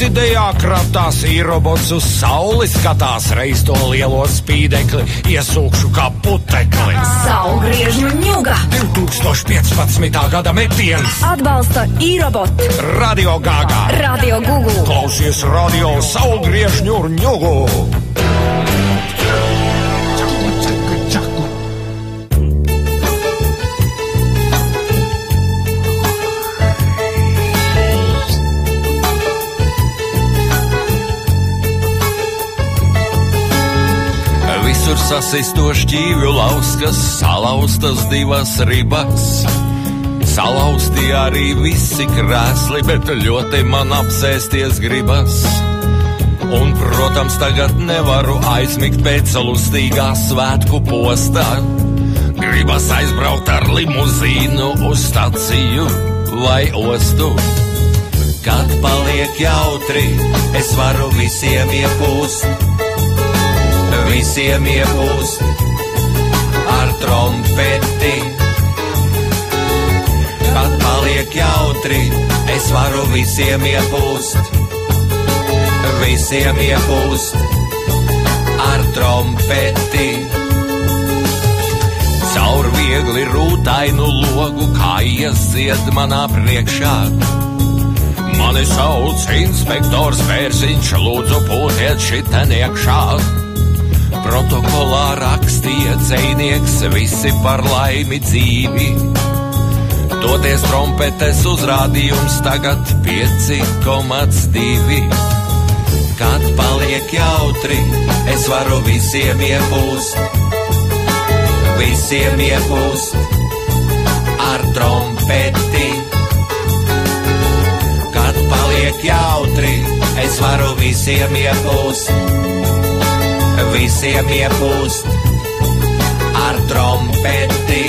Orķidejā kratās īrobots uz sauli, skatās reiz to lielo spīdekli, iesūkšu kā putekli. Saulgriežņu ņuga 2015. gada metiens. Atbalsta īrobot. Radio Gāgā. Radio Gugu. Klausies radio Saulgriežņu ņugu. Visur sasisto šķīvju lauskas, salauztas divas ribas. Salauzti arī visi krēsli, bet ļoti man apsēsties gribas. Un, protams, tagad nevaru aizmigt pēc lustīgā svētku postā. Gribas aizbraukt ar limuzīnu uz staciju vai ostu. Kad paliek jautri, es varu visiem iepūst. Visiem iepūst ar trompeti. Kad paliek jautri, es varu visiem iepūst. Visiem iepūst ar trompeti. Caur viegli rūtainu logu, kā iesiet manā priekšā. Mani sauc inspektors Bērziņš, lūdzu pūtiet šiten iekšā. Protokolā rakstīja dzejnieks, visi par laimi dzīvi. Toties trompetes uzrādījums tagad 5,2. Kad paliek jautri, es varu visiem iepūst. Visiem iepūst ar trompeti. Kad paliek jautri, es varu visiem iepūst. Visiem iepūst ar trompeti.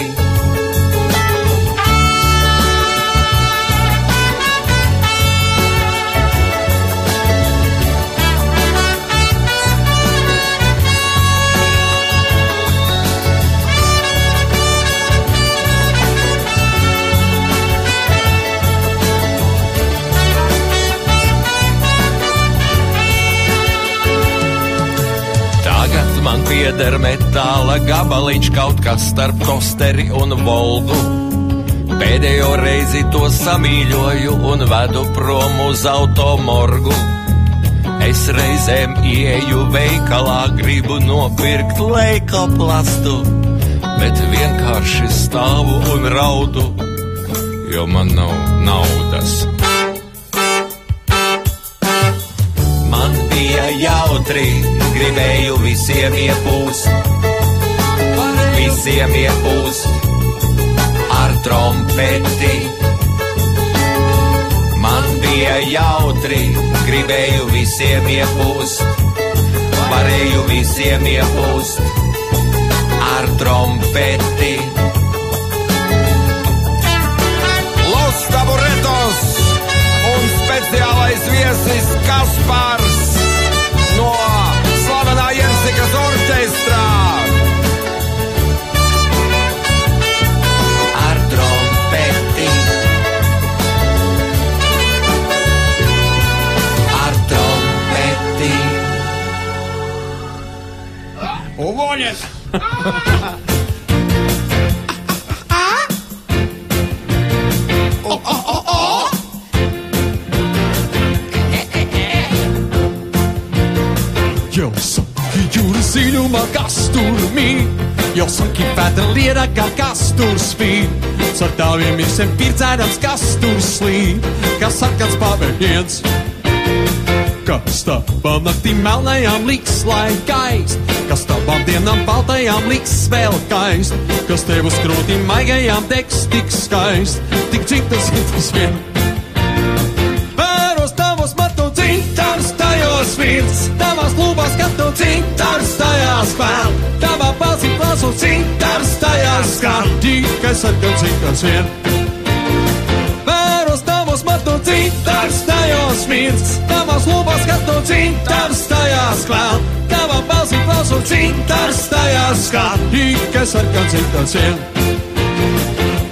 Man pieder metāla gabaliņš, kaut kas starp kosteri un Volgu. Pēdējo reizi to samīļoju un vedu prom uz automorgu. Es reizēm ieju veikalā, gribu nopirkt leikoplastu, bet vienkārši stāvu un raudu, jo man nav naudas. Man bija jautri, gribēju visiem iepūst. Visiem iepūst ar trompeti. Man bija jautri, gribēju visiem iepūst. Varēju visiem iepūst ar trompeti. Los Taburetos un speciālais viesis Kaspars no slavenā Jensikas orķestrā. Ar trompeti. Ar trompeti. Уволен! Jau saki jūras dziļumā, kas tur mīt. Jau saki vētra liera, kas tur spīd. Ar taviem visiem pirdzērams, kas tur slīd. Kas sarkans pavējiens. Kas tavām naktīm melnajām liks, lai gaist. Kas tavām dienām baltajām liks vēl kaist. Kas tev uz krūtīm maigajām degs tik skaist. Tik dzimtas hintas vien. Vēros tavos matu dzintars tajos vīrs. Tavās lūbās skatu dzintars tajās vēl. Tavā balsī klausu dzintars tajās skan. Tikai sarkans dzintars vien. Vēros tavos matu dzintars tajos vīrs. Tavās lūbās skatu dzintars tajās vēl. Tavā balsī klausu dzintars tajās skan. Tikai sarkans dzintars vien.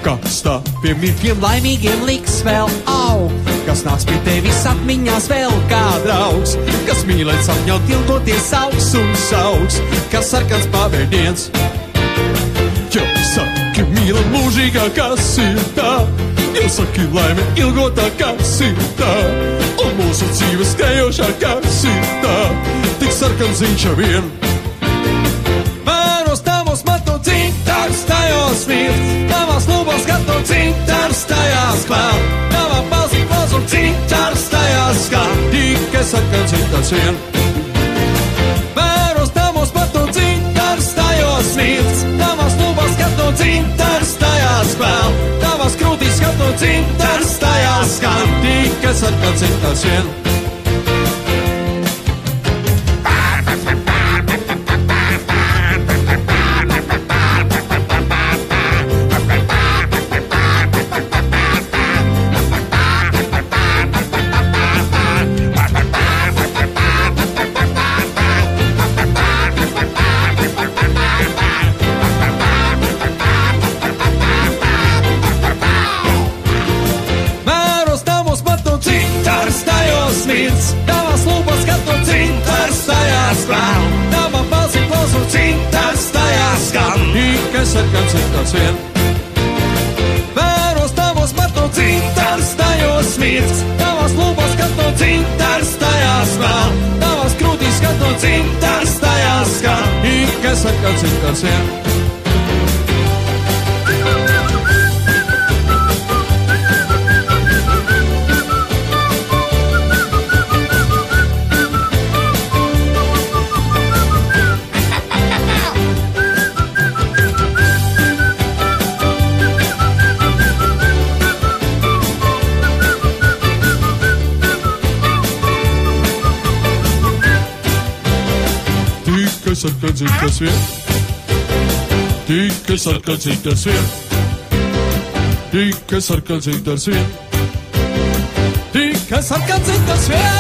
Kas taviem mirkļiem laimīgiem liks vēl aug. kas nāks pie tevis atmiņās vēl kā draugs, kas mīlēt sapņot ilgoties augs un saugs, kas sarkans pavērdiens. Jo saki, mīla mūžīgā, kas ir tā, jo saki, laime ilgotā, kas ir tā, un mūsu dzīves skrējošā, kas ir tā, tik sarkans viņš ar vien. Mēros tavos matu cintars tajos smirds, tavās lūbās skatu cintars tajās klāt, tavā balsī klausu cintars tajās skāt, tikai sarkans cintars vien. Mēros tavos matu cintars tajos smirds, tavās lūbās skatu cintars tajās klāt, tavās krūtīs skatu cintars tajās skāt, tikai sarkans cintars vien. Tavās lūpas skatu cintars tajās klāt, tava balsi klausu cintars tajās skan, tikai sarkans cintars vien. Vēros tavos matu cintars tajos smirds, tavās lūpas skatu cintars tajās klāt, tavās krūtīs skatu cintars tajās skan, tikai sarkans cintars vien. Tikai sarkans cintars vien, tikai sarkans cintars vien, tikai sarkans cintars vien, tikai sarkans cintars vien.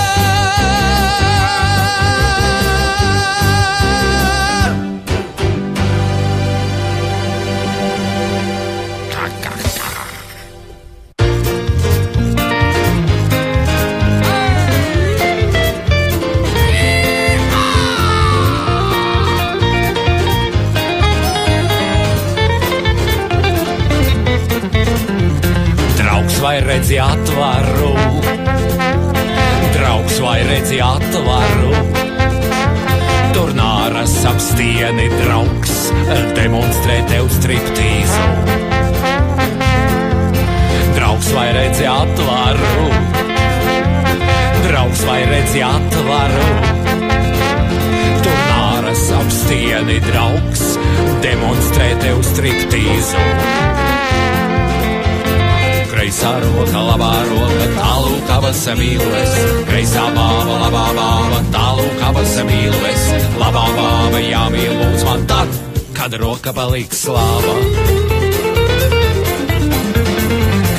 Vai redzi atvaru, draugs vai redzi atvaru, tur nāras ap stieni draugs, demonstrē tev striptīzu. Draugs vai redzi atvaru, draugs vai redzi atvaru, tur nāras ap stieni draugs, demonstrē tev striptīzu. Kreisā roka, labā roka, tālūk abas mīlues. Kreisā bāba, labā bāba, tālūk abas mīlues. Labā bāba jāmīl lūdz man tad, kad roka paliks slāva.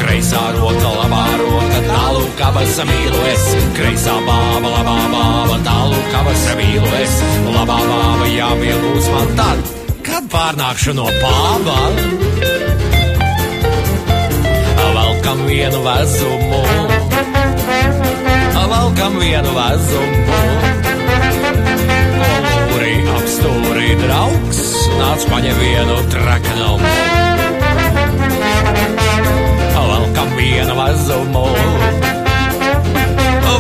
Kreisā roka, labā roka, tālūk abas mīlues. Kreisā bāba, labā bāba, tālūk abas mīlues. Labā bāba jāmīl lūdz man tad, kad pārnākšu no pāba. Valkam vienu vezumu, valkam vienu vezumu. Kolūri apstūri draugs, nāc paņem vienu traknumu. Valkam vienu vezumu,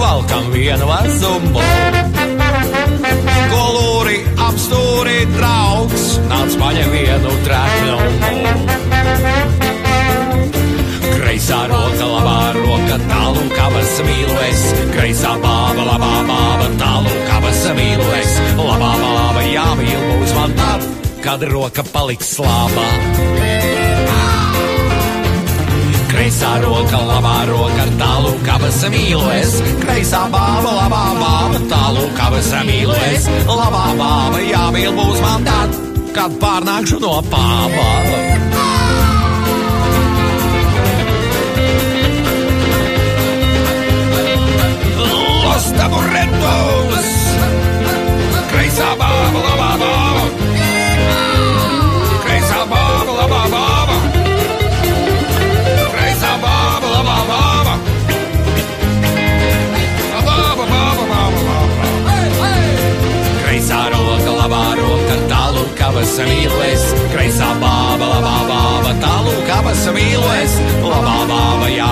valkam vienu vezumu. Kolūri apstūri draugs, nāc paņem vienu traknumu. Kreisā roka, labā roka, tālūk abas mīlues. Kreisā bāba, labā bāba, tālūk abas mīlues. Labā bāba jāmīl būs man tad, kad roka paliks slābā. Kreisā roka, labā roka, tālūk abas mīlues. Kreisā bāba, labā bāba, tālūk abas mīlues. Labā bāba jāmīl būs man tad, kad pārnākšu no pāba. Los taburetos, kreisā bāba, labā bāba, kreisā bāba, labā bāba, kreisā bāba, labā bāba,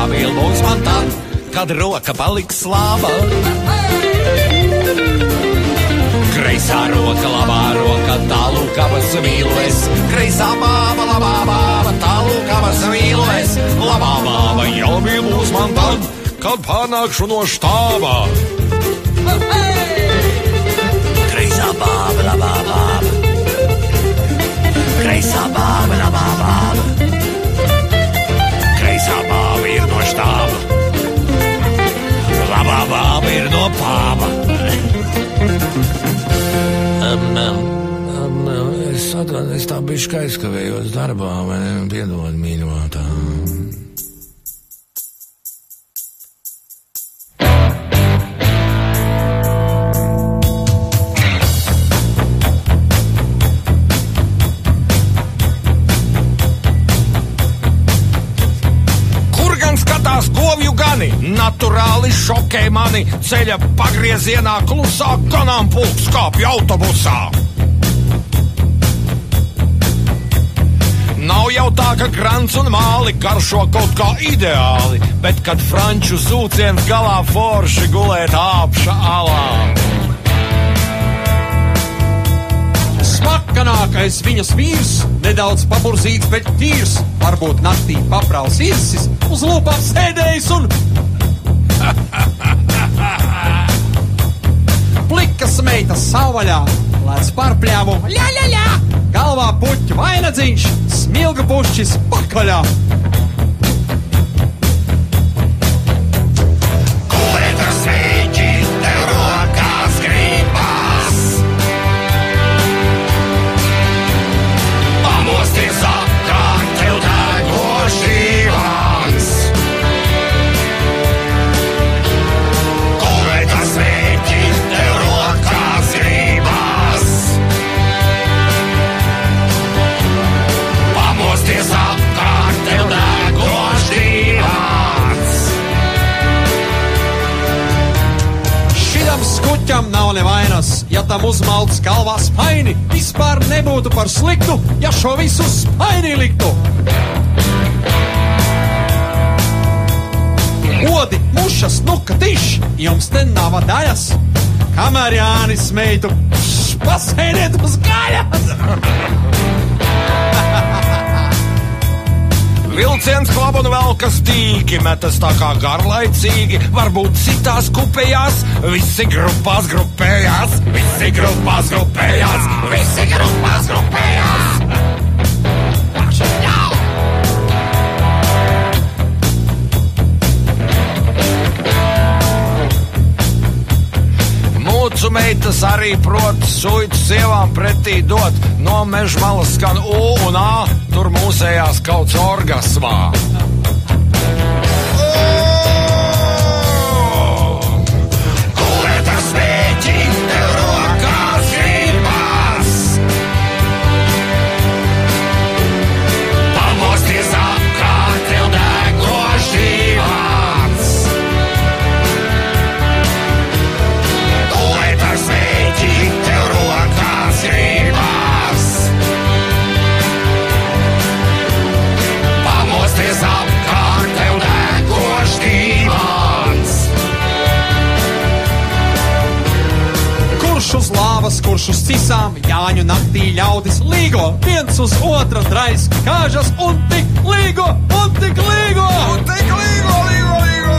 jāmīl būs man tad, kad roka paliks laba. Kreisā roka, labā roka, tālūk abas mīlu es. Kreisā bāba, labā bāba, tālūk abas mīlu es. Labā bāba jāmīl būs man tad, kad pārnākšu no štāba. Kreisā bāba, labā bāba. Kreisā bāba, labā bāba. Kreisā bāba ir no štāba. Labā bāba ir no pāba. Es tā bišķi aizkavējos darbā, vai ne? Piedod, mīļumā tā. Govju gani, naturāli šokē mani, ceļa pagriezienā klusāk ganāmpulks kāpj autobusā. Nav jau tā, ka grants un māli garšo kaut kā ideāli, bet kad franču zūciens galā forši gulēt āpša alā. Smakanākais viņas vīrs, nedaudz paburzīts, bet tīrs, varbūt naktī paprāls irsis, uz lūpām sēdējis un plikas meitas savvaļā, lēc pārpļāvu, ļa, galvā puķu vainadziņš, smilga pušķis pakaļā. Kulētas vīķi, tev rokās gribas. Pamosties apkārt, tev degoši vans. Kulētas vīķi, tev rokās gribas. Pamosties apkārt, tev degoši vans. Šitam skuķam nav nevainas, ja tam uzmalts galvā spaini, vispār nebūtu par sliktu, ja šo visu spaini liktu. Odi, mušas, nuka, tiš, jums te nav daļas, kamēr Jānis meitu, pasēdiet uz gaļas. Vilciens klab un velkas dīki, metas tā kā garlaicīgi, varbūt citās kupējās, visi grupās grupējās, visi grupās grupējās, visi grupās grupējās. Mūcu meitas arī prot suitu sievām pretī dot, no mežmalas skan U un A, tur mūsējās kauts orgasmā. Kulētas vīķi, tev rokās gribas. Pamosties apkārt, tev degoši vans. Kulētas vīķi, tev rokās gribas. Pamosties apkārt, tev degoši vans. Kurš uz lāvas, kurš uz cisām, Jāņu naktī ļaudis līgo, viens uz otra draisk kāžas un tik līgo, un tik līgo, un tik līgo, līgo.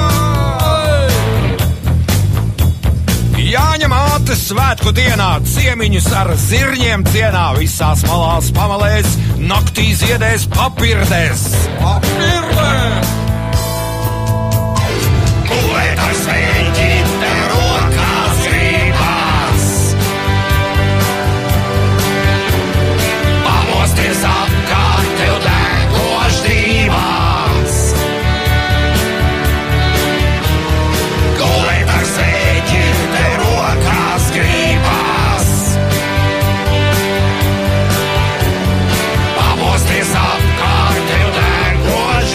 Jāņa māte svētku dienā ciemiņus ar zirņiem cienā, visās malās pamalēs, naktī ziedēs papirdēs. Kulētas vīķi, tev rokās gribas. Pamosties apkārt, tev degoši vans. Kulētas vīķi, tev rokās gribas. Pamosties apkārt, tev degoši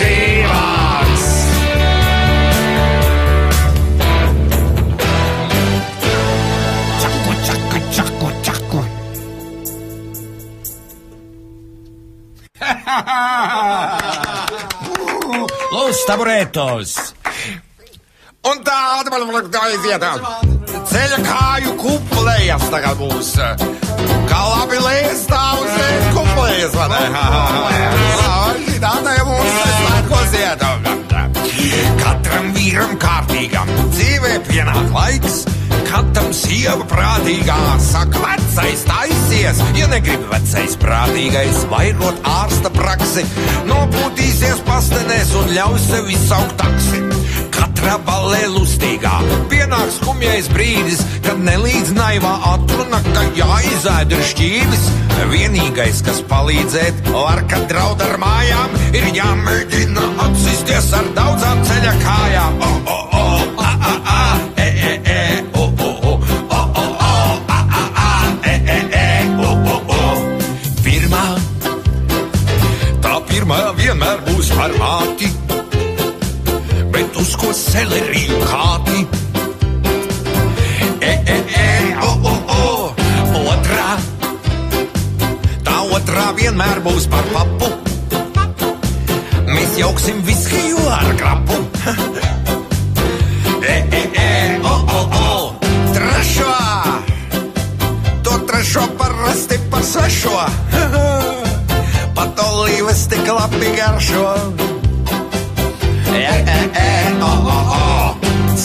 taburetos. Un tāda aiziet. Ceļa kāju kuplējas tagad būs. Kā labi lējas tā uz kuplējas, vai ne? Tāda jau mums svētkos iet. Katram vīram kārtīgam dzīvē pienāk laiks, katram sieva prātīgā saka vecais taisies, ja negrib vecais prātīgais vairot ārsta praksi, nopūtīsies pastenēs un ļaus sevi saukt taksi. Katra ballē lustīgā pienāk skumjais brīdis, kad nelīdz naivā atruna, ka jāizēd ir šķīvis. Vienīgais, kas palīdzēt var, kad draud ar mājām, ir jāmēģina atsisties ar daudzām ceļa kājām. Pirmā vienmēr būs par māti, bet uz ko seleriju kāti. Otrā vienmēr būs par papu. Mēs jauksim viskiju ar krapu. Trešo, to trešo parasti par svešo. Pat olīves tik labi garšo.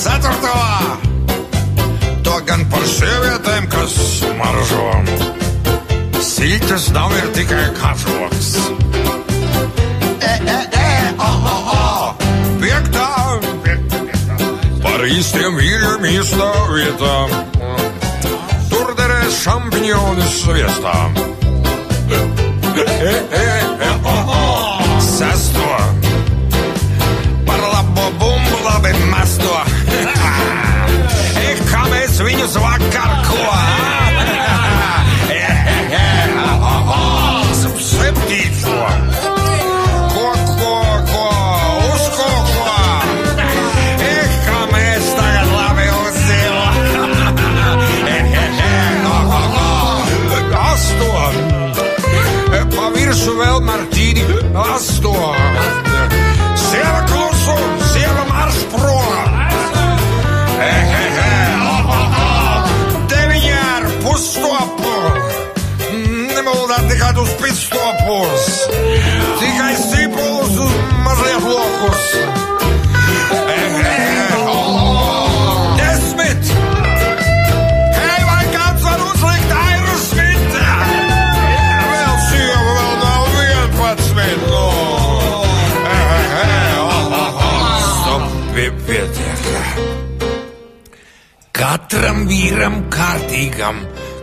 Ceturto, to gan par sievietēm, kas maržo. Siļķis nav ir tikai kažoks. Piektā, par īstiem vīriem īstā vietā. Tur derēs šampiņonis sviestā. Sesto, par labo bumbu labi mesto. Kā mēs viņus vakar ko? Septīto, ko, uz ko? Kā mēs tagad labi uzzila. Asto. Pa virsu vēl martīni, asto. Sieva klusu, sieva marš prom. Deviņi ar pusstopu. Nemuldāt tikai uz pitstopus. Tikai sīpolus uz mazliet lokus. 10. Hei, vai kāds var uzlikt Aerosmith? Vēl sieva, vēl nav 11. Stop, pietiek. Katram vīram kārtīgam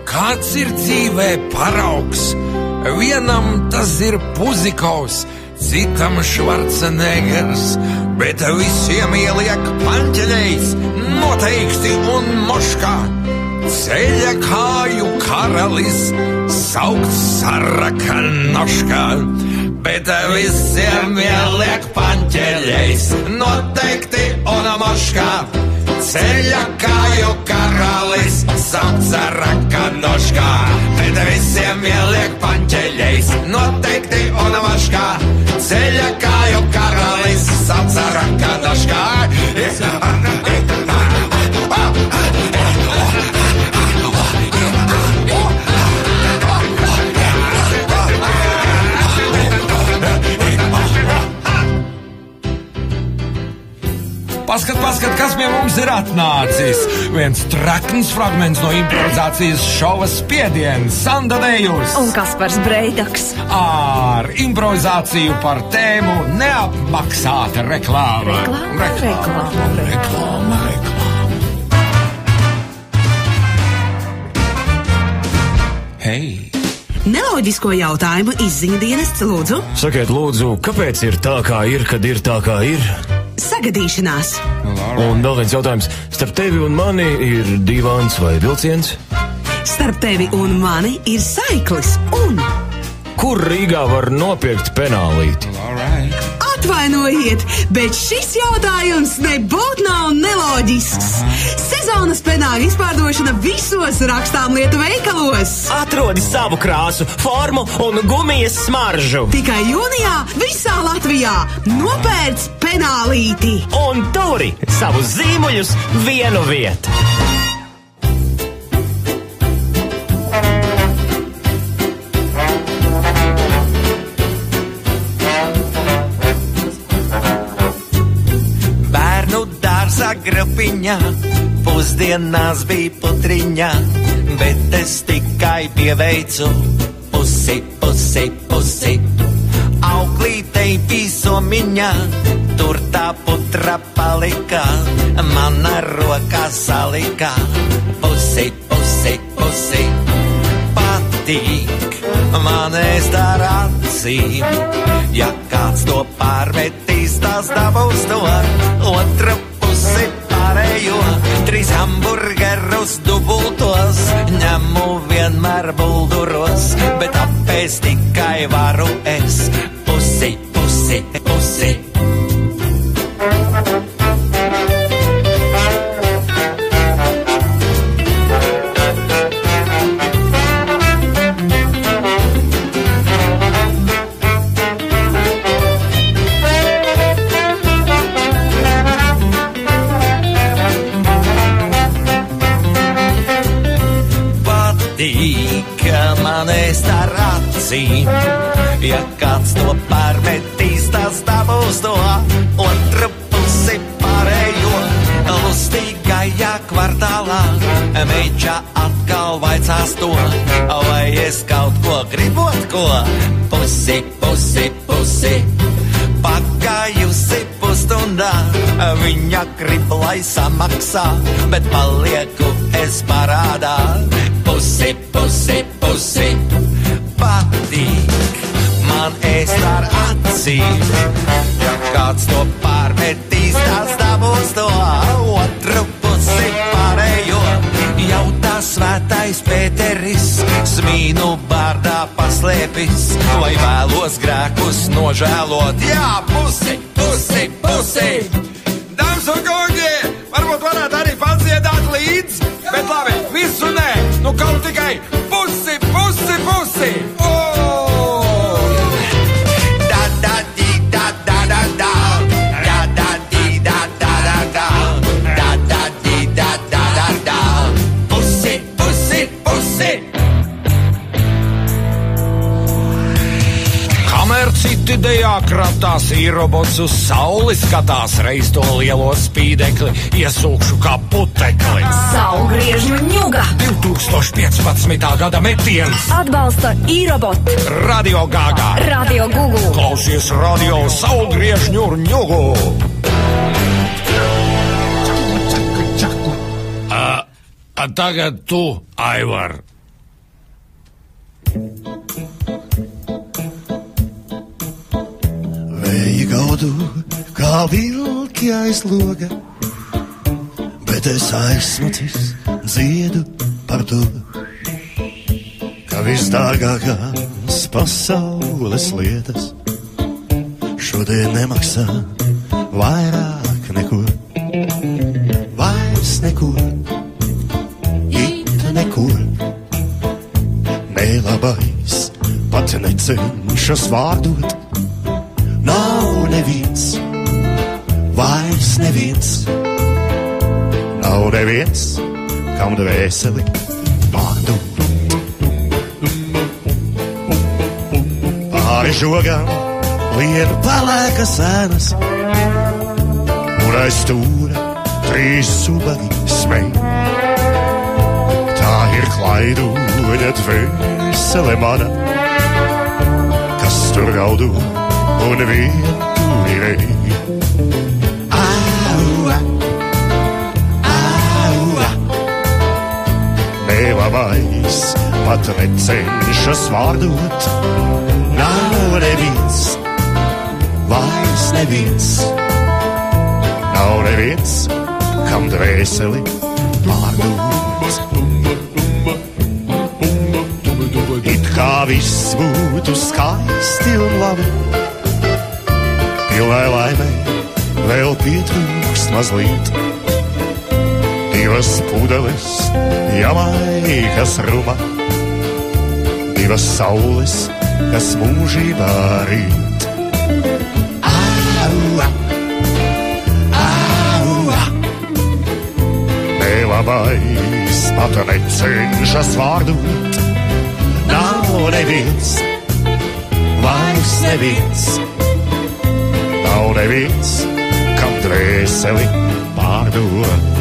kāds ir dzīvē paraugs. Vienam tas ir Puzikovs, citam Švarcenegers, bet visiem ieliek panķeļeis, noteikti un moškā. Ceļa kāju karalis saukts Sarakanoškā, bet visiem ieliek panķeļeis, noteikti un moškā. Ceļa kāju karalis saukts Sarakanoškā, bet visiem ieliek panķeļeis, noteikti un moškā. Ceļa kāju karalis saukts Sarakanoškā. Paskat, kas pie mums ir atnācis. Viens trakns fragments no improvizācijas šova Spiediens, Sanda Dejus. Un Kaspars Breidaks. Ar improvizāciju par tēmu neapmaksāta reklāma. Reklāma. Hei! Neloģisko jautājumu izziņu dienests, lūdzu. Sakiet, lūdzu, kāpēc ir tā, kā ir, kad ir tā, kā ir? Sagadīšanās. Un vēl viens jautājums. Starp tevi un mani ir divāns vai vilciens? Starp tevi un mani ir saiklis un... Kur Rīgā var nopirkt penālīti? Atvainojiet, bet šis jautājums nebūtu nav neloģisks. Sezonas penāļu izpārdošana visos rakstāmlietu veikalos. Atrodi savu krāsu, formu un gumijas smaržu. Tikai jūnijā visā Latvijā nopērc penālīti. Un turi savus zīmuļus vienu vietu. Bērnu dārza grupiņā pusdienās bija putriņā, bet es tikai pieveicu pusi, pusi, pusi. Auklītei pīsomiņā, tur tā putra palika, mana roka salika. Pusi, pusi, pusi, patīk man ēst ar acīm. Ja kāds to pārmetīs, tas dabūs to otru pusi pārējo. 3 hamburgerus dubultos, ņemu vienmēr bulduros, bet apēst tikai varu es. Pusi, pusi, pusi. Patīk man ēst ar acīm. Ja kāds to pārmetīs, tas dabūs to otru pusi pārējo. Lustīgajā kvartālā meiča atkal vaicās to, vai es kaut ko gribot ko. Pusi, pusi, pusi. Pagājusi pusstundā, viņa grib, lai samaksā, bet palieku es parādā. Pusi, pusi, pusi. Patīk man ēst ar acīm. Ja kāds to pārmetīs, tas dabūs to otru pusi pārējo. Jau tā svētais Pēteris smīnu bārdā paslēpis, vai vēlos grēkus nožēlot. Jā, pusi, pusi, pusi. Dāmas un kungi, varbūt varētu arī padziedāt līdz, bet labi, visu nē, nu kaut tikai pusi, pusi, pusi. Citi dejā kratās, īrobots uz sauli skatās, reiz to lielo spīdekli iesūkšu kā putekli. Saulgriežņu ņuga. 2015. gada metiens. Atbalsta īrobot. Radio Gāgā. Radio Google. Klausies radio Saulgriežņu ņugu. Tagad tu, Aivar. Vēji gaudu kā vilki aiz loga, bet es aizsmacis dziedu par to, ka visdārgākās pasaules lietas šodien nemaksā vairāk neko. Vairs nekur, it nekur, nelabais pat necenšas vārdot. Nav neviens, vairs neviens, nav neviens, kam dvēseli pārdot. Pāri žogām lien palēkas ēnas, un aiz stūra 3 subagi smej. Tā ir klaidoņa dvēsele mana, kas tur gaudu un vientuļi. Aua, aua. Nelabais pat necenšas vārdot. Nav neviens, vairs neviens. Nav neviens, kam dvēseli pārdot. It kā viss būtu skaisti un labi, pilnai laimei vēl pietrūkst mazliet. 2 pudeles Jamaikas ruma, 2 saules, kas mūžībā rīt. Aua, Nelabais pat necenšas vārdot, nav neviens, vairs neviens, nav neviens, kam dvēseli pārdot.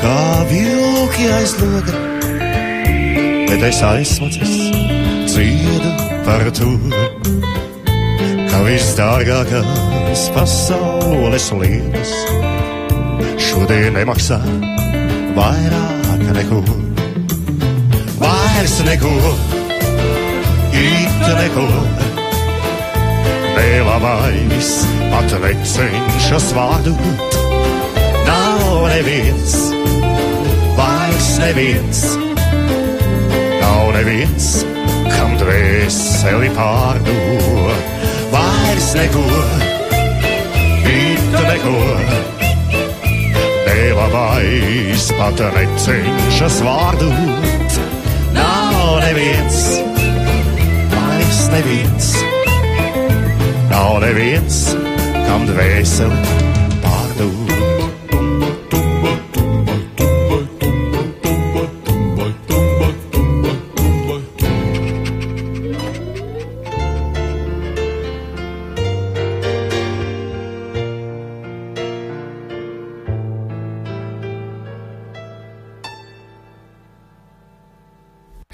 Kā vilki aiz loga, bet es aizsmacis dziedu par to, ka visdārgākās pasaules lietas šodien nemaksā vairāk neko. Vairs neko, it neko, nelabais pat necenšas vārdot. Nav neviens, vairs neviens, nav neviens, kam dvēseli pārdot. Vairs neko, it neko, nelabais pat necenšas vārdot. Nav neviens, vairs neviens, nav neviens, kam dvēseli pārdot.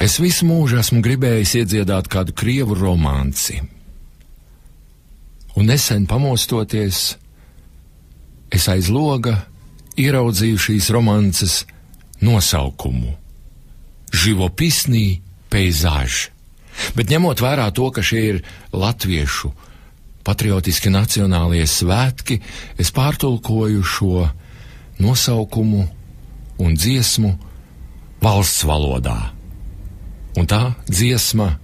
Es visu mūžu esmu gribējis iedziedāt kādu krievu romanci. Un nesen pamostoties, es aiz loga ieraudzīju šīs romances nosaukumu – Živopisnī peizaži. Bet ņemot vērā to, ka šie ir latviešu patriotiski nacionālie svētki, es pārtulkoju šo nosaukumu un dziesmu valsts valodā. Un tā dziesma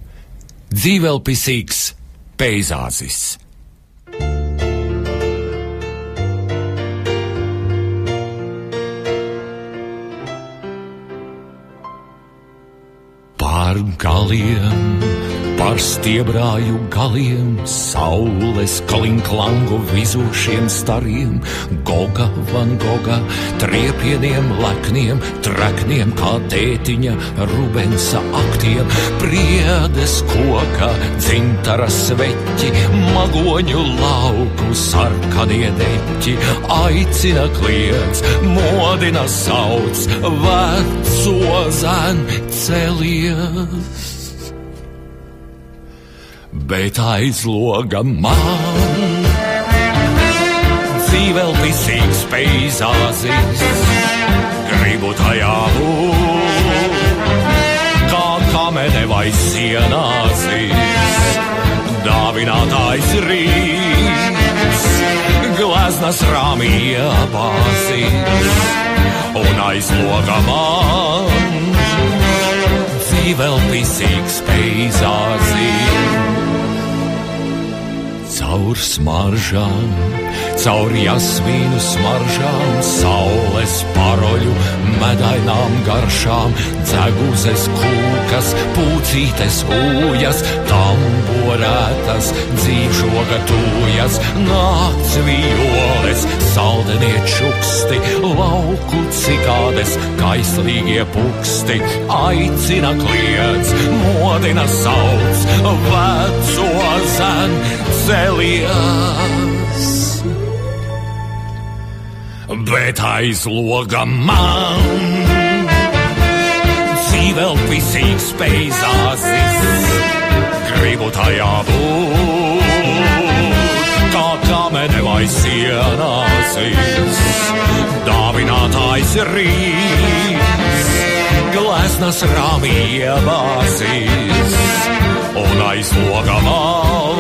dzīvelpisīgs peizāzis. Pār galiem, pār stiebrāju galiem, saules klinklangu vizošiem stariem, Goga van Goga, triepieniem lekniem, trekniem kā tētiņa Rubensa aktiem, priedes koka, dzintara sveķi, magoņu lauku sarkanie deķi, aicina kliedz, modina sauc, veco zen celies. Bet aiz loga man dzīvelpisīgs peizāzis, gribu tajā būt, kā kamene vai sienāzis, dāvinātājs rīts, gleznas rāmī iepāzis, un aiz loga man dzīvelpisīgs peizāzis. Caur smaržām, caur jasmīnu smaržām, saules paroļu, medainām garšām, dzeguzes kūkas, pūcītes ūjas, tamborētas, dzīvžoga tūjas, nakts violes, saldenie čuksti, lauku cikādes, kaislīgie puksti, aicina kliedz, modina sauc, veco zen celies. Bet aiz loga man dzīvelpisīgs peizāzis, gribu tajā būt, kā kamene vai sienāzis, dāvinātājs rīts, gleznas rāmī iebāzis, un aiz loga man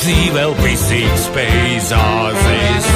dzīvelpisīgs peizāzis.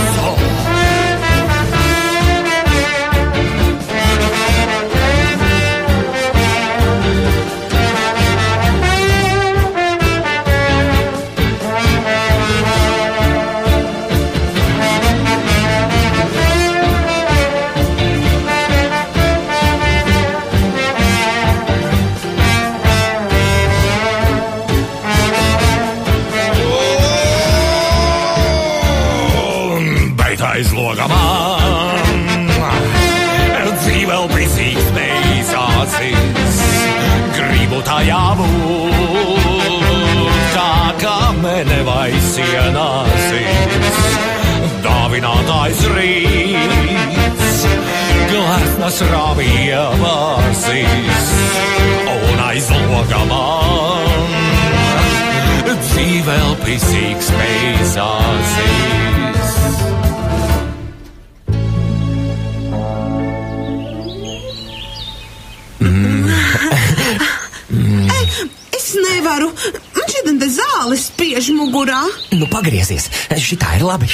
ienāsīs dāvinātājs rīts, gleznas rāvi ievārsīs un aiz loga man dzīvēl pisīgs peizāsīs. Es nevaru. Man šķiet, te zāle spiež mugurā. Nu, pagriezies. Šitā ir labi.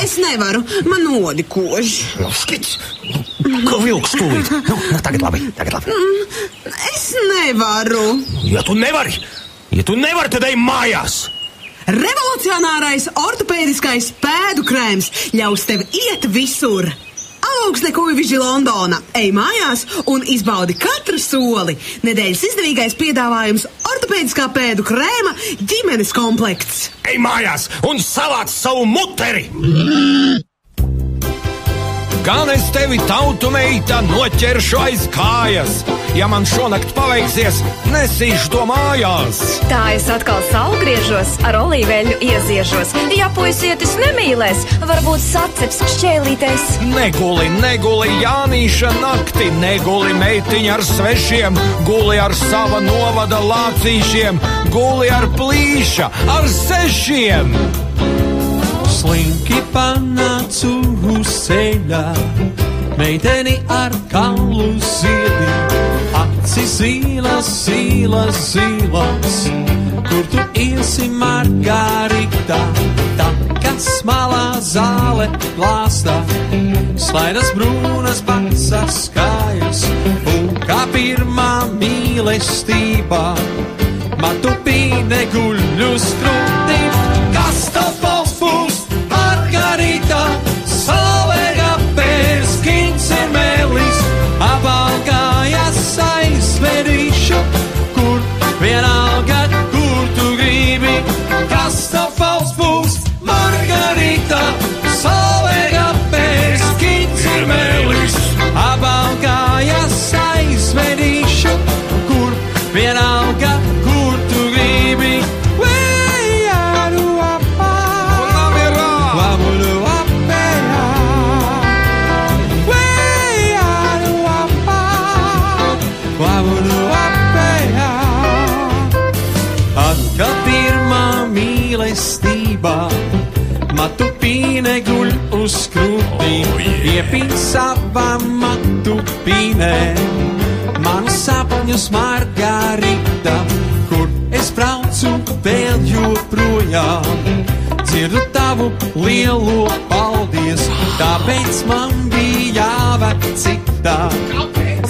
Es nevaru. Man odi kož. Skits. Ko vilks tūlīt? Nu, tagad labi. Es nevaru. Ja tu nevari, tad ej mājās. Revolucionārais ortopēdiskais pēdu krēms ļaus tev iet visur. Augsne kuiviži Londona. Ej mājās un izbaudi katru soli. Nedēļas izdevīgais piedāvājums ortopēdiskā pēdu krēma ģimenes komplekts. Ej mājās un savāc savu muteri! Gan es tevi, tautu meita, noķeršu aiz kājas. Ja man šonakt paveiksies, nesīšu to mājās. Tā es atkal saulgriežos, ar olīveļu ieziežos. Ja puisietis nemīlēs, varbūt saceps šķēlītais. Neguli, Jānīša nakti, neguli meitiņa ar svešiem, guli ar sava novada lācīšiem, guli ar plīša, ar sešiem. Slinki panācu uz ceļā, meiteni ar kaulu ziedi, aci zīlas, kur tu iesi Margarita, tā kas malā zāle glāstā, slaidas brūnas pasas kājas, un kā pirmā mīlestībā, matu pīne guļ uz krūti, kas tev būs? Margarita, salvega pēc kincir mēlis, abalgājas aizvedīšu, kur vienalga, kur tu gribi, kas tev būs? Margarita, salvega pēc kincir mēlis, abalgājas aizvedīšu, kur vienalga, kur tu gribi. Atkal pirmā mīlestībā, matu pīne guļ uz krūtī, iepīn savā matu pīnē, manu sapņus Margarita, kur es braucu vēl joprojām, dzirdu tavu lielo paldies, tāpēc man bija jāved citā,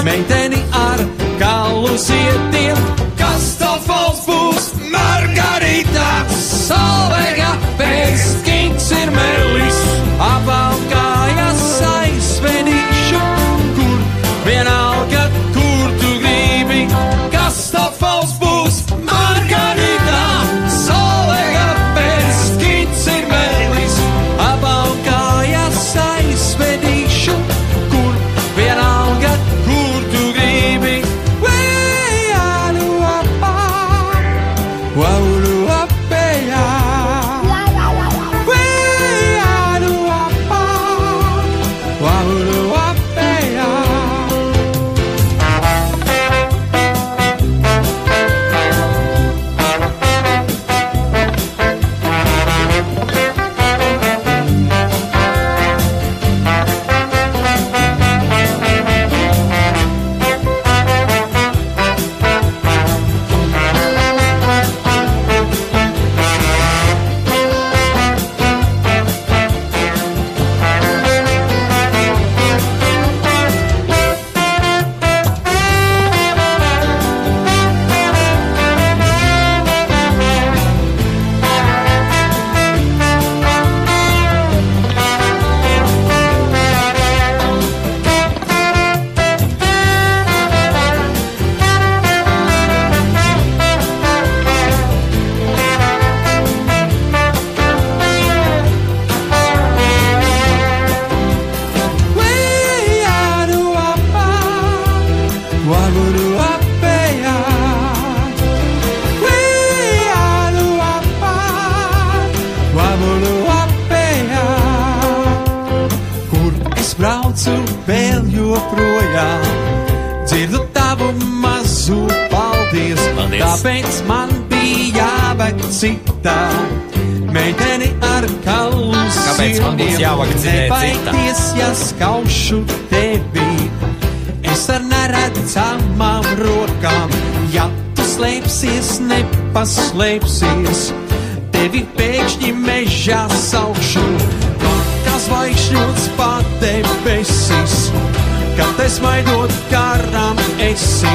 meiteni ar kalu ziediem, kas tev būs? Margarita, salvega pēc kincir mēlis, abalgājas aizvedīšu, kur vienalga, kur tu gribi, kas tev būs? Margarita, salvega pēc kincir mēlis, abalgājas aizvedīšu, kur vienalga, kur tu gribi. Waulu apējā. Kāpēc man bija jāved citā? Meiteni ar kalu Kāpēc man būs jāvakcinē cita? Nebaidies, ja skaušu tevi. Es ar neredzamām rokām, ja tu slēpsies, nepaslēpsies. Tevi pēkšņi mežā saukšu, kā zvaigžņots padebesis. Kad es maidot garām esi,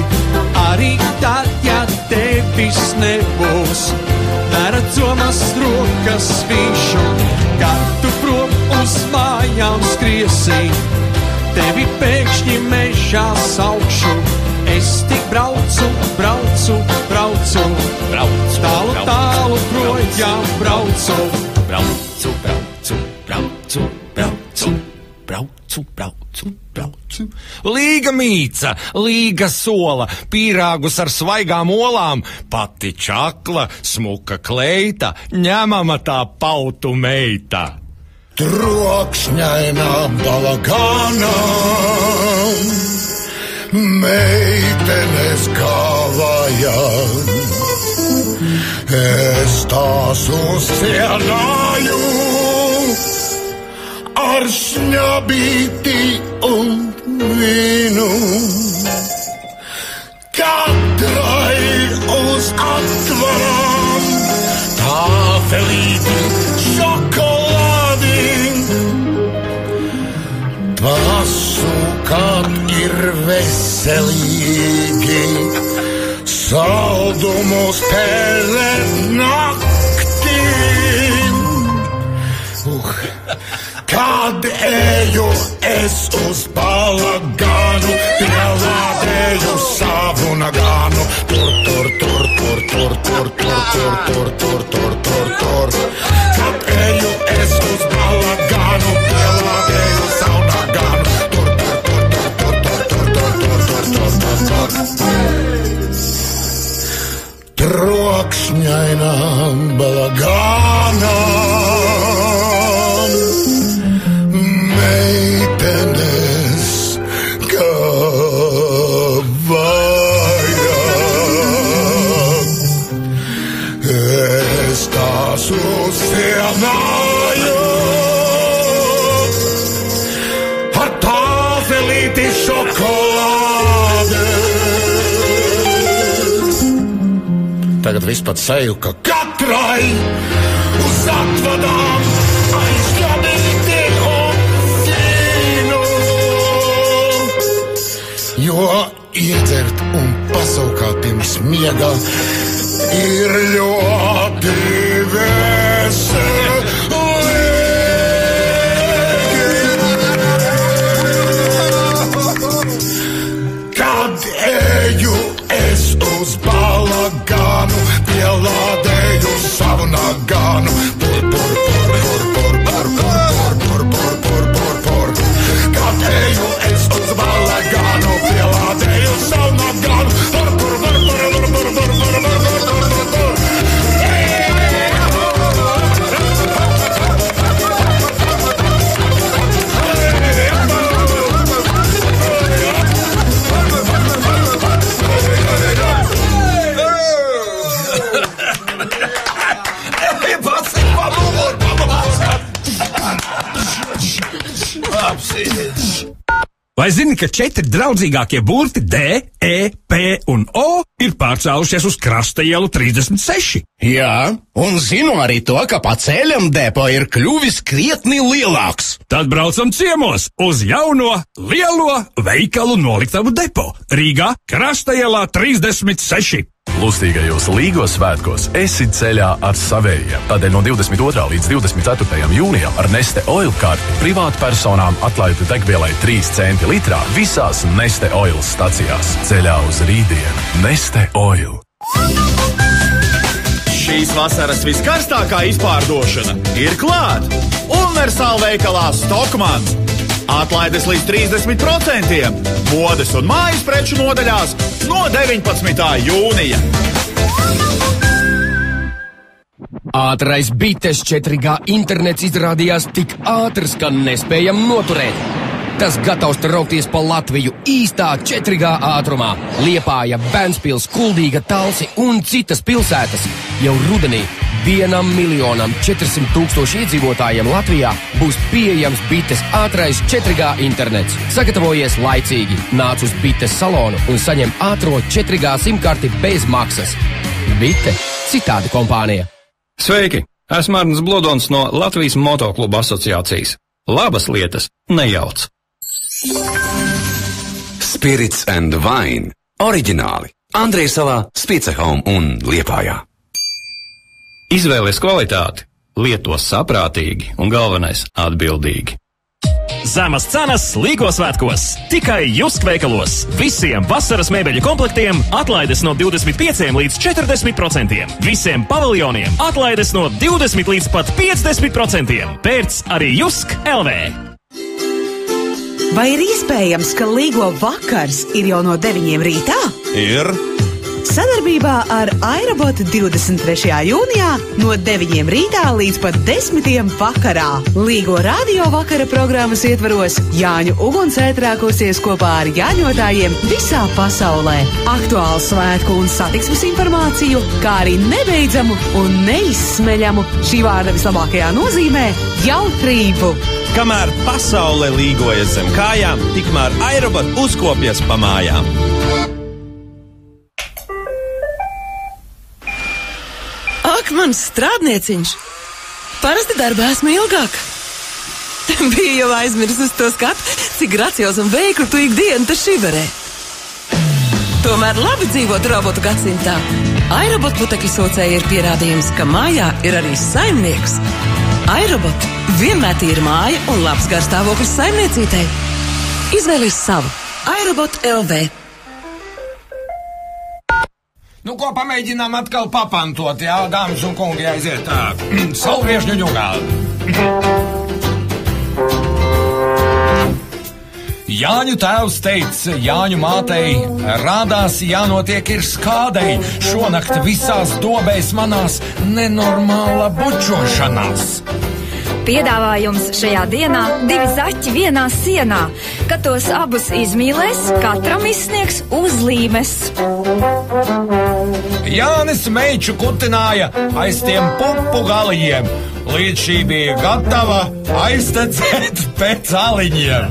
arī tad, ja tevis nebūs. Neredzamas rokas vīšu, kad tu prom uz mājām skriesi. Tevi pēkšņi mežā saukšu, es tik braucu, braucu, braucu. Tālu, tālu projām braucu. Braucu, braucu, braucu, braucu. Braucu, braucu, braucu. Līga mīca, līga sola, pīrāgus ar svaigām olām, pati čakla, smuka kleita, ņemama tā pautu meita. Trokšņainām balagānām, meitenes kāvājām, es tās uzcienāju. Ar šņabīti un vīnu, katrai uz atvarām, tāfelīti šokolādi. Pasu, kad ir veselīgi, saldumu spēlē naktī. Kad eju es uz balagānu, pielādēju savu nagānu. Tur. Kad eju es uz balagānu, pielādēju savu nagānu. Trokšņainām balagānām, meitenes kāvājām, es tās uzcienāju. Ar tāfelīti šokolāde. Tagad viss pat sajūka katrai uz atvadām aizšķabīti un vīnu. Jo iedzert un pasaukāt pirms miega ir ļoti veselīgi. Kad eju es uz balagānu, pielādēju savu nagānu. Kad eju es uz balagānu, pielādēju savu nagānu. Vai zini, ka 4 draudzīgākie burti D, E, P un O ir pārcēlušies uz Krasta ielu 36? Jā, un zinu arī to, ka pa ceļam depo ir kļuvis krietni lielāks. Tad braucam ciemos uz jauno, lielo veikalu noliktavu depo Rīgā Krasta ielā 36. Lustīgajos Līgo svētkos esi ceļā ar savējiem. Tādēļ no 22. līdz 24. jūnijam ar Neste Oil karti privātu personām atlaida degvielai 3 centi litrā visās Neste Oil stacijās. Ceļā uz rītdienu. Neste Oil. Šīs vasaras viskarstākā izpārdošana ir klāt! Universāla veikalā Stokmans! Atlaides līdz 30%! Modes un mājas preču nodaļās no 19. jūnija! Ātrais bites 4G internets izrādījās tik ātrs, ka nespējam noturēt. Tas gatavs traukties pa Latviju īstā 4G ātrumā. Liepāja, Ventspils, Kuldīga, Talsi un citas pilsētas. Jau rudenī 1.400.000 iedzīvotājiem Latvijā būs pieejams Bites ātrais 4G internets. Sagatavojies laicīgi, nāc uz Bites salonu un saņem ātro 4G simkarti bez maksas. Bite – citādi kompānija. Sveiki! Esmu Arnis Blodons no Latvijas Motokluba asociācijas. Labas lietas nejauc. Spirits and Wine. Oriģināli. Andrejsalā, Spicehome un Liepājā. Izvēlies kvalitāti, lieto saprātīgi un galvenais – atbildīgi. Zemas cenas Līgo svētkos. Tikai Jusk veikalos. Visiem vasaras mēbeļu komplektiem atlaides no 25 līdz 40%. Visiem paviljoniem atlaides no 20 līdz pat 50%. Pērc arī Jusk LV. Vai ir iespējams, ka Līgo vakars ir jau no 9 rītā? Ir. Sadarbībā ar Airobot 23. jūnijā no 9 rītā līdz pat 10 vakarā. Līgo radio vakara programmas ietvaros Jāņu ugunsētrā kosies kopā ar jāņotājiem visā pasaulē. Aktuālu svētku un satiksmes informāciju, kā arī nebeidzamu un neizsmeļamu, šī vārda vislabākajā nozīmē, jautrību. Kamēr pasaule līgojas zem kājām, tikmēr Airobot uzkopjas pa mājām. Ak, mans strādnieciņš! Parasti darbā esmu ilgāk. Bija jau aizmirsis to skatu, cik graciozi un veiklu tu ikdienu te šiverē. Tomēr labi dzīvot robotu gadsimtā. Airobot putekļu sūcēja ir pierādījums, ka mājā ir arī saimnieks. Airobot vienmēr tīra māja un labs garstāvoklis saimniecītei. Izvēlies savu. Airobot LV. Nu, ko pamēģinām atkal papantot, jā, dāmas un kungi, aiziet tā. Salviešņu ņugā. Jāņu tēvs teica Jāņu mātei, rādās jānotiek ir skādei, šonakt visās dobēs manās nenormāla bučošanās. Piedāvājums šajā dienā 2 zaķi vienā sienā. Kad tos abus izmīlēs, katram izsniegs uzlīmes. Jānis meiču kutināja aiz tiem pupu galījiem, līdz šī bija gatava aiztecēt pēc aliņiem.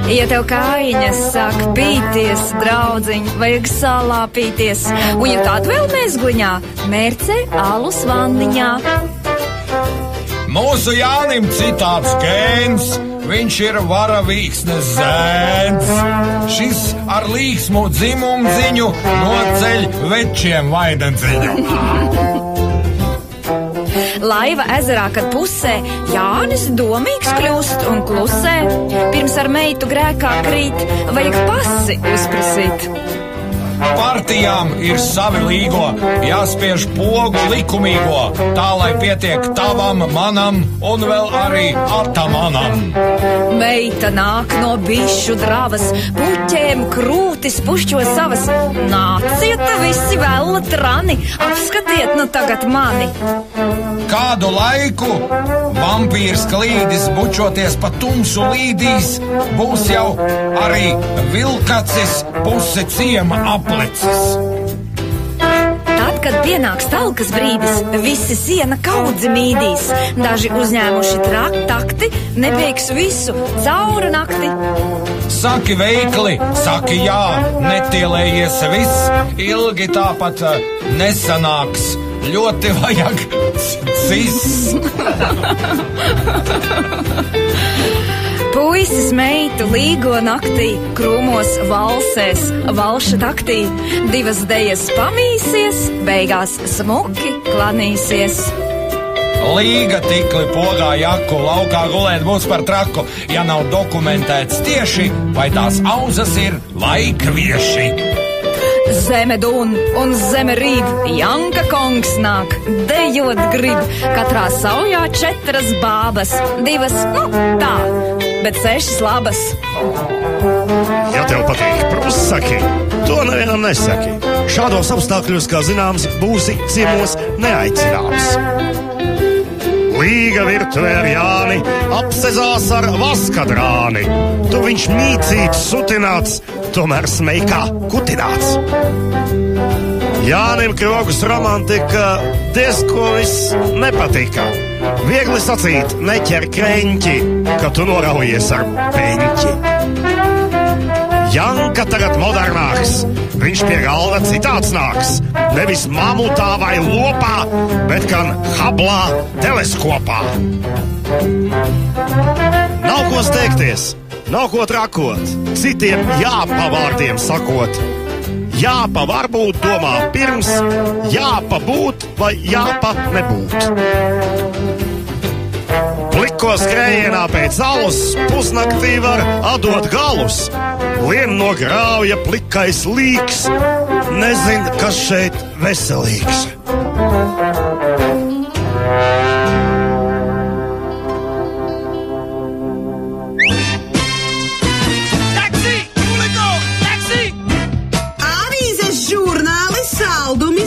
Ja tev kājiņas sāk pīties, draudziņ, vajag salāpīties, un ja tādu vēl mezgliņā, mērcē alus vanniņā. Mūsu Jānim citāds gēns, viņš ir varavīksnes zēns. Šis ar līksmu dzimumziņu noceļ večiem vaidenciņu. Laiva ezerā, kad pusē, Jānis domīgs kļūst un klusē. Pirms ar meitu grēkā krīt, vajag pasi uzprasīt. Partijām ir savi līgo, jāspiež pogu likumīgo, tā lai pietiek tavam, manam un vēl arī atamanam. Meita nāk no bišu dravas, puķēm krūtis pušķo savas. Nāciet visi vēl trani, apskatiet nu tagad mani. Kādu laiku vampīrs klīdis bučoties pa tumsu līdīs, būs jau arī vilkacis pusi ciema aplicis. Tad, kad pienāks talkas brīdis, visi siena kaudzi mīdīs. Daži uzņēmuši takti, nebeigs visu cauri nakti. Saki veikli, saki jā, netielējies viss, ilgi tāpat nesanāks. Ļoti vajag cis. Puisis meitu līgo naktī, krūmos valsēs, valša taktī. 2 dejas pamīsies, beigās smuki klanīsies. Līga tikli pogā jaku, laukā gulēt būs par traku, ja nav dokumentēts tieši, vai tās auzas ir vai kvieši. Zeme dun un zeme rīd, Janka kungs nāk, dejot grib. Katrā saujā 4 bābas, 2, tā, bet 6 labas. Ja tev patīk prusaki, to nevienam nesaki. Šādos apstākļos, kā zināms, būsi ciemos neaicināms. Līga virtuvē ar Jāni apsezās ar vaskadrāni. Tu viņš mīcīts, sutināts, tomēr smeikā kutināts. Jānim Krogus romantika diezko viss nepatika. Viegli sacīt, neķer kreņķi, ka tu noraujies ar peņķi. Janka tagad modernāks, viņš pie galda citāts nāks. Nevis mamutā vai lopā, bet gan Hablā teleskopā. Nav ko steigties, nav ko trakot, citiem jāpa vārdiem sakot. Jāpa varbūt domā pirms, jāpa būt vai jāpa nebūt. Pliko skrējienā pēc alus, pusnaktī var atdot galus. Lien no grauja plikais līks, nezin, kas šeit veselīgs.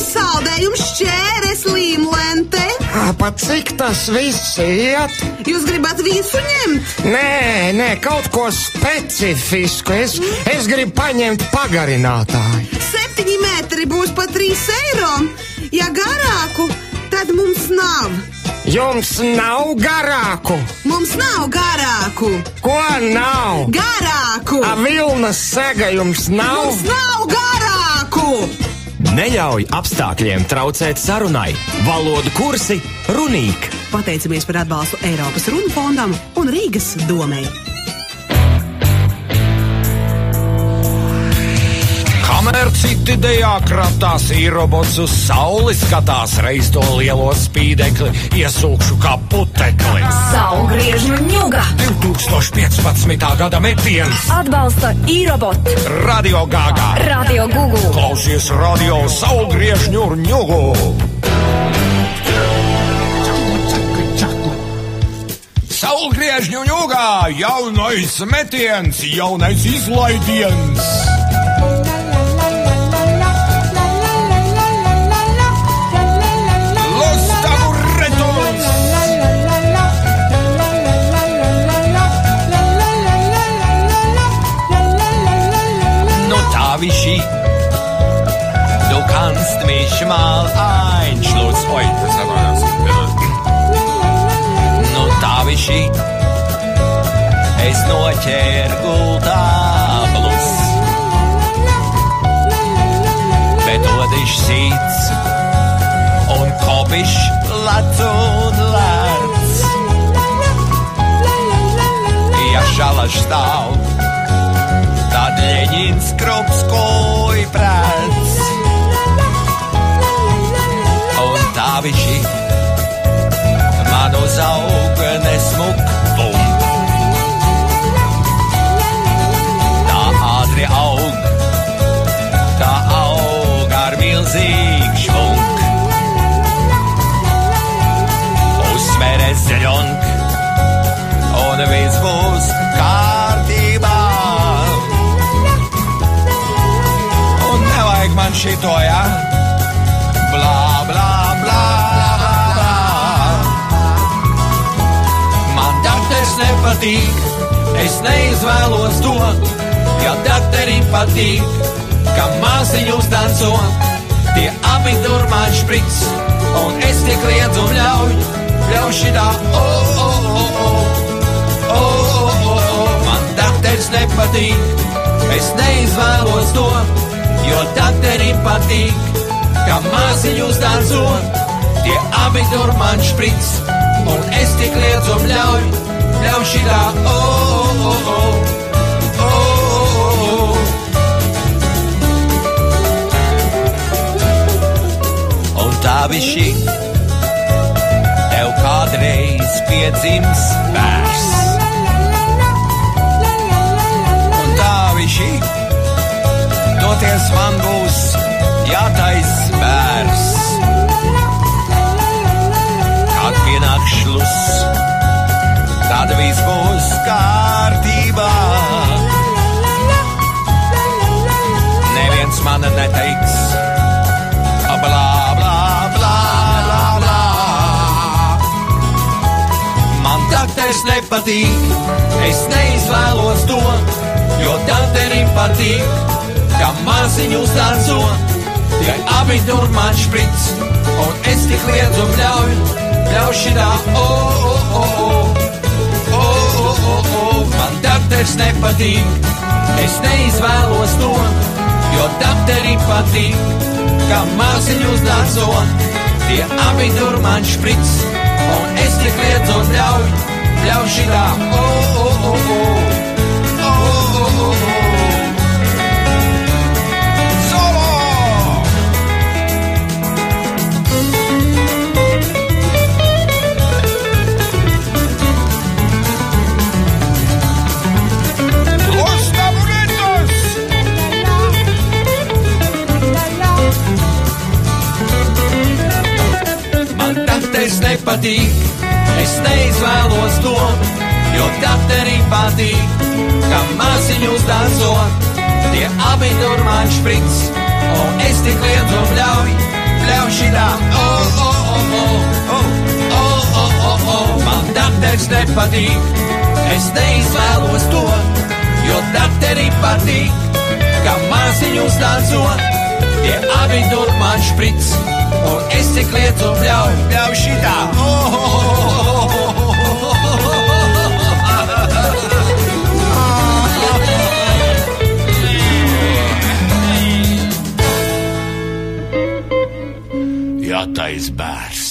Saldējums, šķēres, līmlente. Pat cik tas viss iet? Jūs gribat visu ņemt? Nē, kaut ko specifisku. Es gribu paņemt pagarinātāju. 7 metri būs pa 3 eiro. Ja garāku, tad mums nav. Jums nav garāku? Mums nav garāku. Ko nav? Garāku. Vilnas sega jums nav? Mums nav garāku. Neļauj apstākļiem traucēt sarunai. Valodu kursi Runīk. Pateicamies par atbalstu Eiropas Runu fondam un Rīgas domei. Kamēr citi dejā kratās, īrobots uz sauli skatās, reiz to lielo spīdekli iesūkšu kā putekli. Saulgriežu ņuga. 2015. gada metiens. Atbalsta īrobot. Radio Gāgā. Radio Gugu. Klausies radio Saulgriežu ņugu. Saulgriežu ņugā jaunais metiens, jaunais izlaidiens. Wischi, du kannst mich mal einschluss. Oi, das hat man Nu tā Wischi, es noķēru gultāblus. Bet odiš sīts un kopiš lec un lec. Ja šalaš stāv, tad Ļeņins Krupskoja prēc. Un tā Wischi man uz auga nesmuk bumb. Tā ātri aug, tā aug ar milzīgu švunk. Uzsveres zeļonk, un viss būs kārtībā. Man šito, ja? Blā, blā, blā, blā. Man dakters nepatīk, es neizvēlos to. Ja dakterim patīk, ka māsiņus danco, tie abi tur man špric, un es tik liedz un ļauj šitā, Man dakters nepatīk, es neizvēlos to. Jo dakterim patīk, ka māsiņus danco, tie abi tur man špric, un es tik liedz un ļauj šitā, Un tā Wischi, tev kādreiz piedzims bērns. Un tā Wischi, toties man būs jātais bērs. Kad pienāk šluss, tad viss būs kārtībā. Neviens man neteiks, blā, blā, blā, blā, blā. Man dakters dakteris nepatīk. Es neizvēlos to, jo dakterim patīk, ka maziņu uzdanco. Tie abi tur man špric, un es tik liedzu ļauj šitā, Man dakteris nepatīk, es neizvēlos to, jo dakterim patīk, ka maziņu uzdanco. Tie abi tur man špric, un es tik liedzu ļauj šitā, nepatīk, es neizvēlos to, jo dakterim patīk, ka maziņu uzdanco. Tie abi tur man špric, un es tik liedzu ļauj šitā, Man dakteris nepatīk, es neizvēlos to, jo dakterim patīk, ka maziņu uzdanco. Tie abi tur man špric, un es tik liedzu ļauj šitā. Jātais bērs.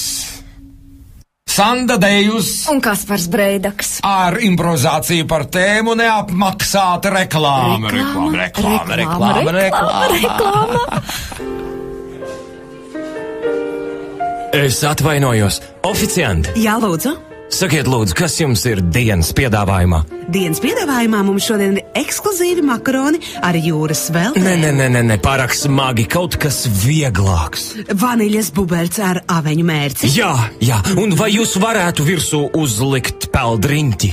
Sanda Dejus un Kaspars Breidaks ar improvizāciju par tēmu neapmaksāta reklāma. Es atvainojos. Oficianti. Jā, lūdzu. Sakiet, lūdzu, kas jums ir dienas piedāvājumā? Dienas piedāvājumā mums šodien ir ekskluzīvi makaroni ar jūras veltēm. Nē, pārāk smagi, kaut kas vieglāks. Vaniļas bubeļs ar aveņu mērci. Jā, un vai jūs varētu virsū uzlikt peldriņķi?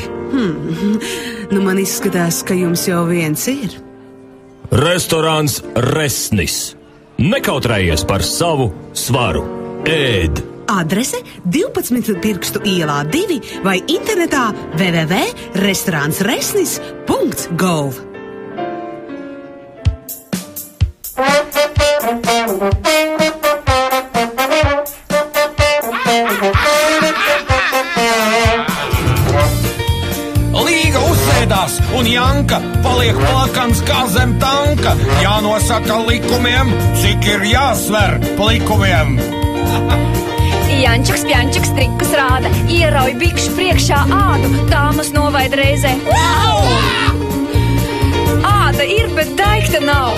Nu, man izskatās, ka jums jau viens ir. Restorāns Resnis. Nekautrējies par savu svaru. Ēd! Adrese 12 Pirkstu ielā 2 vai internetā www.restorānsresnis.gov. Līga uzsēdās un Janka paliek plakans kā zem tanka. Jānosaka likumiem, cik ir jāsver plikumiem. Jančiks, pjančiks, trikus rāda, ierauj bikšu priekšā ādu, dāmas novaid reizē. Āda ir, bet daikta nav.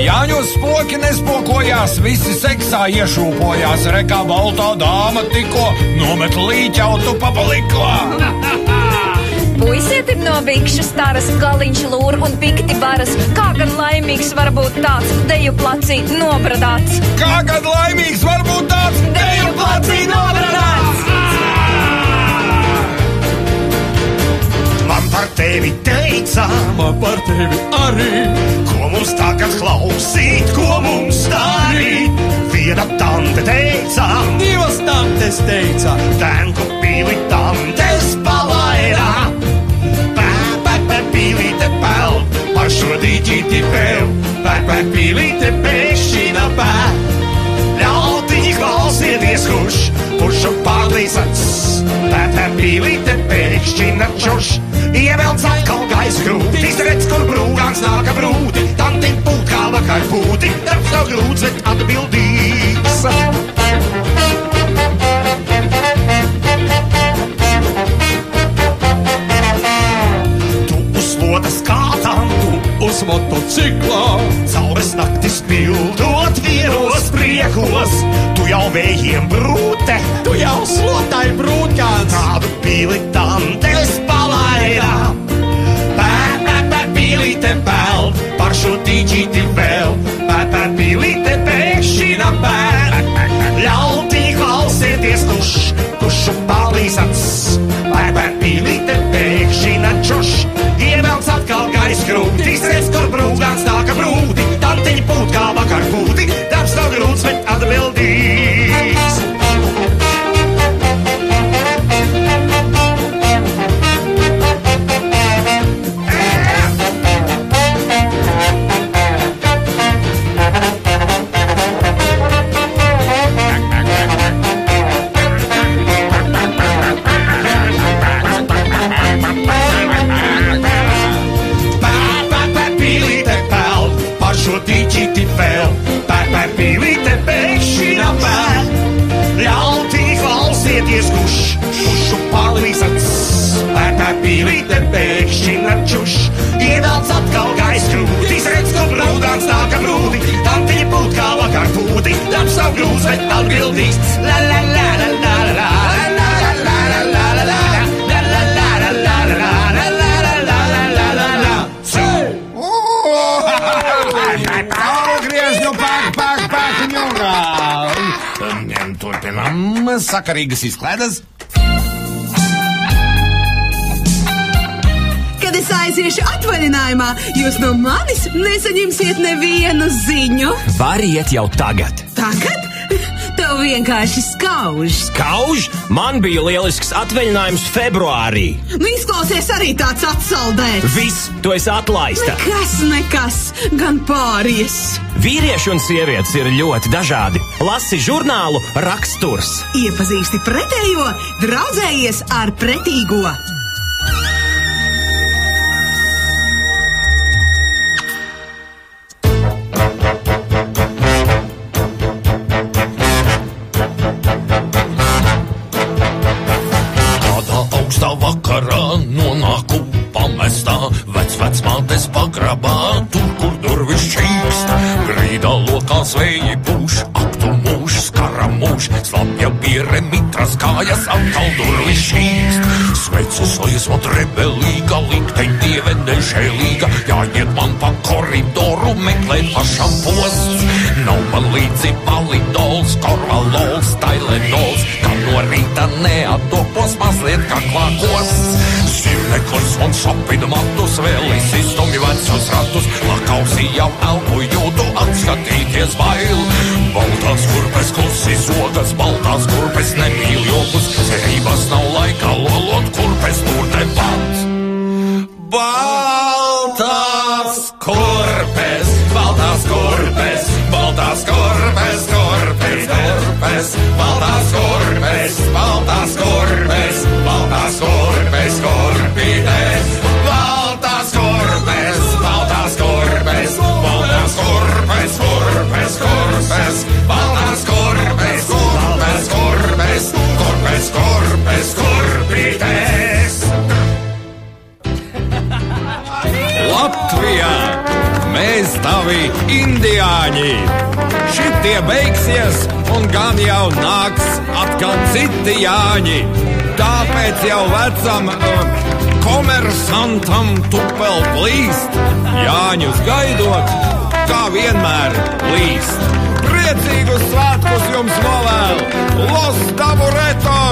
Jāņos spoki nespokojās, visi seksā iešūpojās, rekā baltā dāma tikko nomet līķautu papaliko. Puisietim no bikšu staras, galiņš lūr un pikti baras. Kā gan laimīgs var būt tāds, deju placī nobradāts? Kā gan laimīgs var būt tāds, deju placī nobradāts? Man par tevi teica, man par tevi arī. Ko mums tagad klausīt, ko mums darīt? Viena tante teica, divas tantes teica, tenku pīli tantes palaida. Pīlīte peld, par šo dīķīti vēl, pīlīte pēkšķina pēd. Ļautiņi klausieties, kurš pārlīsats, pīlīte pēkšķina čuš. Ievelc atkal gaisa grūtis, redz, kur brūgāns nāka brūti, tantiņ pūt kā vakar pūti, darbs nav grūts, bet atbildīgs. Uz motociklā, caures naktis pildot vieros priekos, tu jau vējiem brūte, tu jau slotai brūtkāns, tādu pīli tantes palaida. Pīlīte peld, par šo tīķīti vēl, pīlīte pēkšķina pēd. Ļautī klausieties, kuršu palīsats, pīlīte pēkšķina čuš. Ievelc atkal gaisa grūtis, redz, kur brūgāns nāka brūti, tantiņi pūt kā vakar pūti, darbs nav grūts, bet atbildīgs. pīlīte pēkšņi načuš. Ievelc atkal gaisa krūtis, redz, ko brūdāns nāk ar brūdi. Tantiņa pūt kā vakar pūti, darbs savu grūs, bet atbildīs. La la la la la la la la la la la la la la Turpinām sakarīgas izklaides. Kad es aiziešu atvaļinājumā, jūs no manis nesaņemsiet nevienu ziņu. Var iet jau tagad. Tagad? Tev vienkārši skauž. Skauž? Man bija lielisks atvaļinājums februārī. Nu, izklausies arī tāds atsaldēts. Viss, tu esi atlaista. Nekas, gan pāries. Vīrieši un sievietes ir ļoti dažādi. Lasi žurnālu Raksturs. Iepazīsti pretējo, draudzējies ar pretīgo. Vakarā nonāku pamestā, vecmātes pagrabā, tur, kur durvis čīkst. Grīdā lokā zvēji pūš, aktu mūž, skara mūž, slapja biere mitras kājas, atkal durvis čīkst. Sveces liesmot rebelīga, likteņ dieve nežēlīga, jāiet man pa koridoru, meklēt pašam posts. Nav man līdzi palidols, korvalols, tailenols, kā no rīta neatopos mazliet kaklā kosts. Sirneklis un sapina matus, vēl izstumj vecus ratus, lakausī jau elpu jūtu, atskatīties bail. Baltās kurpes klusi zogas, baltās kurpes nemīl jokus, cerības nav laika lolot, kurpes tur tepat. Baltās kurpes, baltās kurpes, baltās kurpes, kurpes, kurpes, baltās kurpes, baltās kurpes, baltās kurpes, kurpītes, baltās kurpes, baltās kurpes, baltās kurpes, kurpes, kurpes, baltās kurpes, baltās kurpes, kurpes, kurpes, kurpītes. Latvijā mēs tavi indiāņi. Šitie beigsies un gan jau nāks atkal citi Jāņi. Tāpēc jau vecam komersantam tupel plīst, Jāņus gaidot, kā vienmēr līst. Priecīgus svētkus jums novēl Los Tabureto!